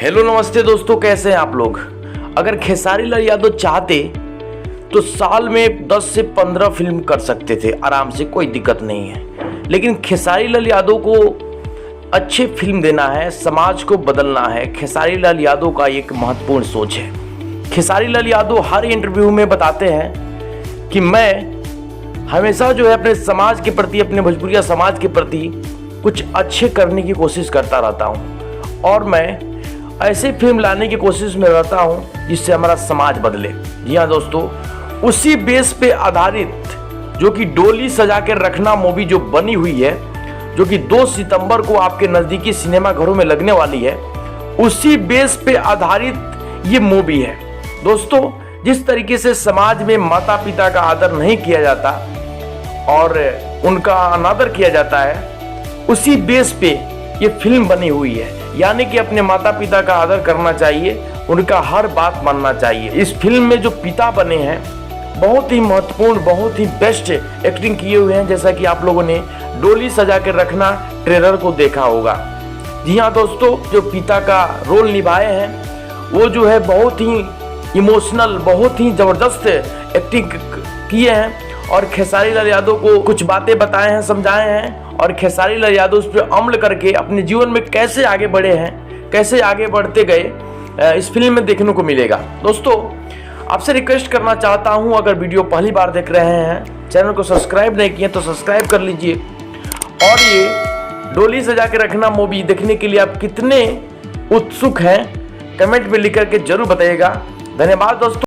Hello नमस्ते दोस्तों, कैसे हैं आप लोग। अगर खेसारी लाल यादव चाहते तो साल में 10 से 15 फिल्म कर सकते थे आराम से, कोई दिक्कत नहीं है। लेकिन खेसारी लाल यादव को अच्छी फिल्म देना है, समाज को बदलना है। खेसारी लाल यादव का एक महत्वपूर्ण सोच है। खेसारी लाल यादव हर इंटरव्यू में बताते हैं कि मैं हमेशा जो है अपने समाज के प्रति, अपने भोजपुरिया समाज के प्रति कुछ अच्छे करने की कोशिश करता रहता हूँ और मैं ऐसी फिल्म लाने की कोशिश में रहता हूँ जिससे हमारा समाज बदले। जी हाँ दोस्तों, उसी बेस पे आधारित जो कि डोली सजा के रखना मूवी जो बनी हुई है, जो कि 2 सितंबर को आपके नज़दीकी सिनेमा घरों में लगने वाली है, उसी बेस पे आधारित ये मूवी है। दोस्तों, जिस तरीके से समाज में माता पिता का आदर नहीं किया जाता और उनका अनादर किया जाता है, उसी बेस पे ये फिल्म बनी हुई है। यानी कि अपने माता पिता का आदर करना चाहिए, उनका हर बात मानना चाहिए। इस फिल्म में जो पिता बने हैं बहुत ही महत्वपूर्ण, बहुत ही बेस्ट एक्टिंग किए हुए हैं, जैसा कि आप लोगों ने डोली सजा के रखना ट्रेलर को देखा होगा। जी हाँ दोस्तों, जो पिता का रोल निभाए हैं वो जो है बहुत ही इमोशनल, बहुत ही ज़बरदस्त एक्टिंग किए हैं और खेसारी लाल यादव को कुछ बातें बताए हैं, समझाए हैं और खेसारी लाल यादव उस पर अमल करके अपने जीवन में कैसे आगे बढ़े हैं, कैसे आगे बढ़ते गए, इस फिल्म में देखने को मिलेगा। दोस्तों, आपसे रिक्वेस्ट करना चाहता हूं, अगर वीडियो पहली बार देख रहे हैं, चैनल को सब्सक्राइब नहीं किए तो सब्सक्राइब कर लीजिए। और ये डोली सजा के रखना मूवी देखने के लिए आप कितने उत्सुक हैं, कमेंट में लिख करके जरूर बताइएगा। धन्यवाद दोस्तों।